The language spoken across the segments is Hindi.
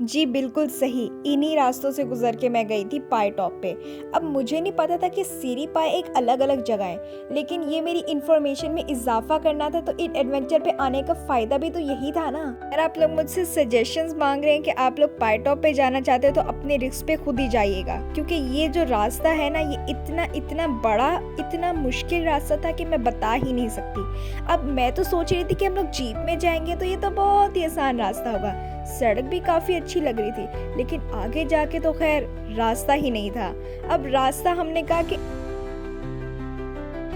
जी बिल्कुल सही, इन्हीं रास्तों से गुजर के मैं गई थी पाई टॉप पे। अब मुझे नहीं पता था कि सीरी पाई एक अलग-अलग जगह है, लेकिन ये मेरी इन्फॉर्मेशन में इज़ाफ़ा करना था तो इन एडवेंचर पे आने का फ़ायदा भी तो यही था ना। अगर आप लोग मुझसे सजेशंस माँग रहे हैं कि आप लोग पाई टॉप पे जाना चाहते हो तो अपने रिस्क पे खुद ही जाइएगा, क्योंकि ये जो रास्ता है ना ये इतना बड़ा, इतना मुश्किल रास्ता था कि मैं बता ही नहीं सकती। अब मैं तो सोच रही थी कि हम लोग जीप में जाएँगे तो ये तो बहुत ही आसान रास्ता होगा। सड़क भी काफ़ी अच्छी लग रही थी, लेकिन आगे जाके तो खैर रास्ता ही नहीं था। अब रास्ता हमने कहा कि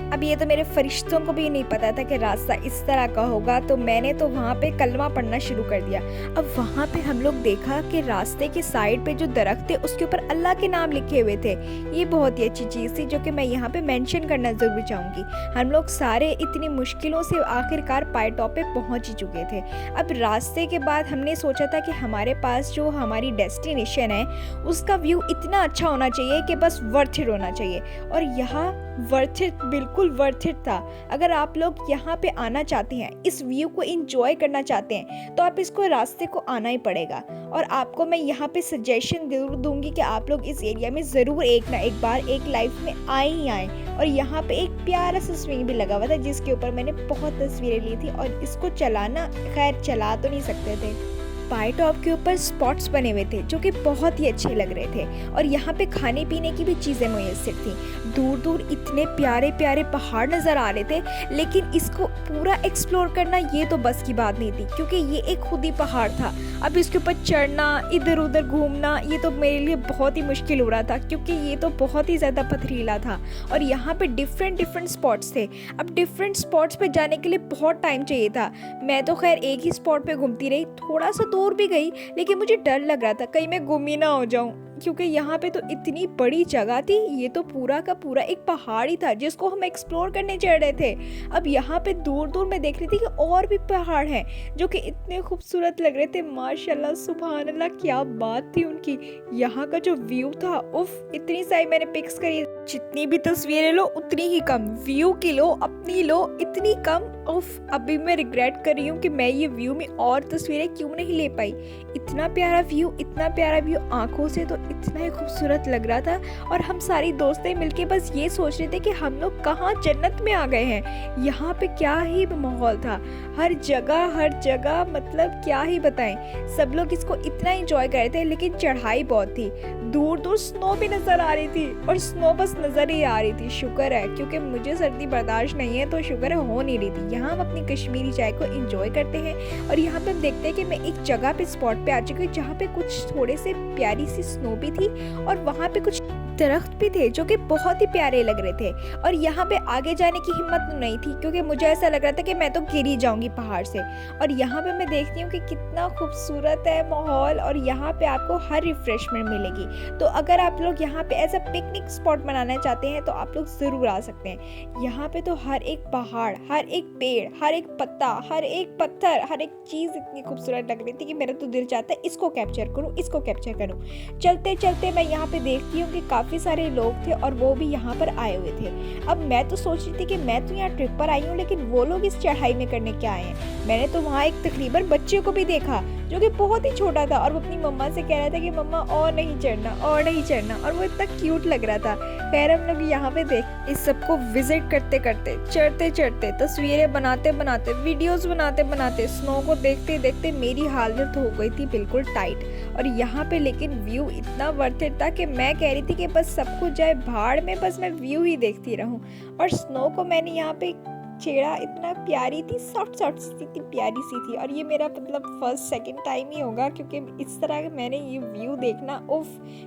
अब ये तो मेरे फरिश्तों को भी नहीं पता था कि रास्ता इस तरह का होगा, तो मैंने तो वहाँ पे कलमा पढ़ना शुरू कर दिया। अब वहाँ पे हम लोग देखा कि रास्ते के साइड पे जो दरख्त थे उसके ऊपर अल्लाह के नाम लिखे हुए थे। ये बहुत ही अच्छी चीज़ थी जो कि मैं यहाँ पे मेंशन करना ज़रूर चाहूँगी। हम लोग सारे इतनी मुश्किलों से आखिरकार पाई टॉप पे पहुँच ही चुके थे। अब रास्ते के बाद हमने सोचा था कि हमारे पास जो हमारी डेस्टिनेशन है उसका व्यू इतना अच्छा होना चाहिए कि बस वर्थ इट होना चाहिए, और यहाँ वर्थ इट, बिल्कुल वर्थ इट था। अगर आप लोग यहाँ पे आना चाहते हैं, इस व्यू को एंजॉय करना चाहते हैं, तो आप इसको रास्ते को आना ही पड़ेगा। और आपको मैं यहाँ पे सजेशन जरूर दूंगी कि आप लोग इस एरिया में ज़रूर एक ना एक बार एक लाइफ में आए ही आए। और यहाँ पे एक प्यारा सा स्विंग भी लगा हुआ था जिसके ऊपर मैंने बहुत तस्वीरें ली थी, और इसको चलाना, खैर चला तो नहीं सकते थे। पाई टॉप के ऊपर स्पॉट्स बने हुए थे जो कि बहुत ही अच्छे लग रहे थे, और यहाँ पे खाने पीने की भी चीज़ें मुयस्सर थी। दूर दूर इतने प्यारे प्यारे पहाड़ नज़र आ रहे थे, लेकिन इसको पूरा एक्सप्लोर करना ये तो बस की बात नहीं थी, क्योंकि ये एक खुद ही पहाड़ था। अब इसके ऊपर चढ़ना, इधर उधर घूमना, ये तो मेरे लिए बहुत ही मुश्किल हो रहा था, क्योंकि ये तो बहुत ही ज़्यादा पथरीला था। और यहाँ पे डिफरेंट स्पॉट्स थे। अब डिफरेंट स्पॉट्स पे जाने के लिए बहुत टाइम चाहिए था। मैं तो खैर एक ही स्पॉट पे घूमती रही, थोड़ा सा दूर भी गई, लेकिन मुझे डर लग रहा था कहीं मैं गुम ही ना हो जाऊं, क्योंकि यहाँ पे तो इतनी बड़ी जगह थी। ये तो पूरा का पूरा एक पहाड़ ही था जिसको हम एक्सप्लोर करने चढ़ रहे थे। अब यहाँ पे दूर दूर मैं देख रही थी कि और भी पहाड़ हैं जो कि इतने खूबसूरत लग रहे थे। माशाल्लाह सुभान अल्लाह, क्या बात थी उनकी। यहाँ का जो व्यू था, उफ, इतनी सारी मैंने पिक्स करी, जितनी भी तस्वीरें लो उतनी ही कम, व्यू की लो अपनी लो इतनी कम। उफ, अभी मैं रिग्रेट कर रही हूँ कि मैं ये व्यू में और तस्वीरें क्यों नहीं ले पाई। इतना प्यारा व्यू, इतना प्यारा व्यू, आंखों से तो इतना ही खूबसूरत लग रहा था। और हम सारी दोस्तें मिलके बस ये सोच रहे थे कि हम लोग कहाँ जन्नत में आ गए हैं। यहाँ पे क्या ही माहौल था, हर जगह, मतलब क्या ही बताएं। सब लोग इसको इतना एंजॉय कर रहे थे, लेकिन चढ़ाई बहुत थी। दूर दूर स्नो भी नजर आ रही थी, और स्नो बस नजर ही आ रही थी। शुक्र है, क्योंकि मुझे सर्दी बर्दाश्त नहीं है, तो शुक्र है हो नहीं रही थी। यहाँ हम अपनी कश्मीरी चाय को एंजॉय करते हैं, और यहाँ पे हम देखते हैं कि मैं एक जगह पे स्पॉट पे आ चुकी हूँ जहाँ पे कुछ थोड़े से प्यारी सी स्नो भी थी, और वहाँ पे कुछ दरख्त भी थे जो कि बहुत ही प्यारे लग रहे थे। और यहाँ पे आगे जाने की हिम्मत नहीं थी, क्योंकि मुझे ऐसा लग रहा था कि मैं तो गिर ही जाऊंगी पहाड़ से। और यहाँ पे मैं देखती हूँ कि कितना खूबसूरत है माहौल, और यहाँ पे आपको हर रिफ्रेशमेंट मिलेगी। तो अगर आप लोग यहाँ पे ऐसा पिकनिक स्पॉट बनाना चाहते हैं तो आप लोग ज़रूर आ सकते हैं। यहाँ पे तो हर एक पहाड़, हर एक पेड़, हर एक पत्ता, हर एक पत्थर, हर एक चीज़ इतनी खूबसूरत लग रही थी कि मेरा तो दिल चाहता है इसको कैप्चर करूँ, इसको कैप्चर करूँ। चलते चलते मैं यहाँ पे देखती हूँ कि काफ़ी सारे लोग थे, और वो भी यहाँ पर आए हुए थे। अब मैं तो सोच रही थी कि मैं तो यहाँ ट्रिप पर आई हूँ, लेकिन वो लोग इस चढ़ाई में करने क्या आए हैं। मैंने तो वहाँ एक तकरीबन बच्चे को भी देखा जो कि बहुत ही छोटा था, और वो अपनी मम्मा से कह रहा था कि मम्मा और नहीं चढ़ना, और नहीं चढ़ना, और वो इतना क्यूट लग रहा था। खैर हम लोग यहाँ पे देख इस सबको विजिट करते करते, चढ़ते चढ़ते, तस्वीरें बनाते बनाते, वीडियोस बनाते बनाते, स्नो को देखते देखते मेरी हालत हो गई थी बिल्कुल टाइट। और यहाँ पे लेकिन व्यू इतना वर्थ इट था कि मैं कह रही थी कि बस सब कुछ जाए भाड़ में, बस मैं व्यू ही देखती रहूं। और स्नो को मैंने यहाँ पे छेड़ा, इतना प्यारी थी, सॉफ्ट सी थी, प्यारी सी थी। और ये मेरा मतलब फर्स्ट सेकंड टाइम ही होगा, क्योंकि इस तरह मैंने ये व्यू देखना, उफ,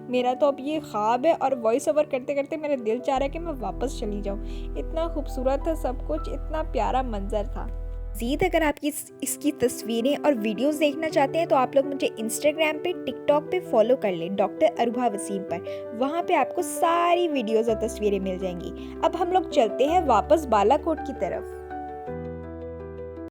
मेरा तो अब ये ख्वाब है। और वॉइस ओवर करते करते मेरा दिल चाह रहा है कि मैं वापस चली जाऊँ। इतना खूबसूरत था सब कुछ, इतना प्यारा मंजर था। मज़ीद अगर आप इसकी तस्वीरें और वीडियोस देखना चाहते हैं तो आप लोग मुझे इंस्टाग्राम पे, टिकटॉक पे फॉलो कर लें, डॉक्टर अरुभा वसीम पर। वहाँ पे आपको सारी वीडियोस और तस्वीरें मिल जाएंगी। अब हम लोग चलते हैं वापस बालाकोट की तरफ।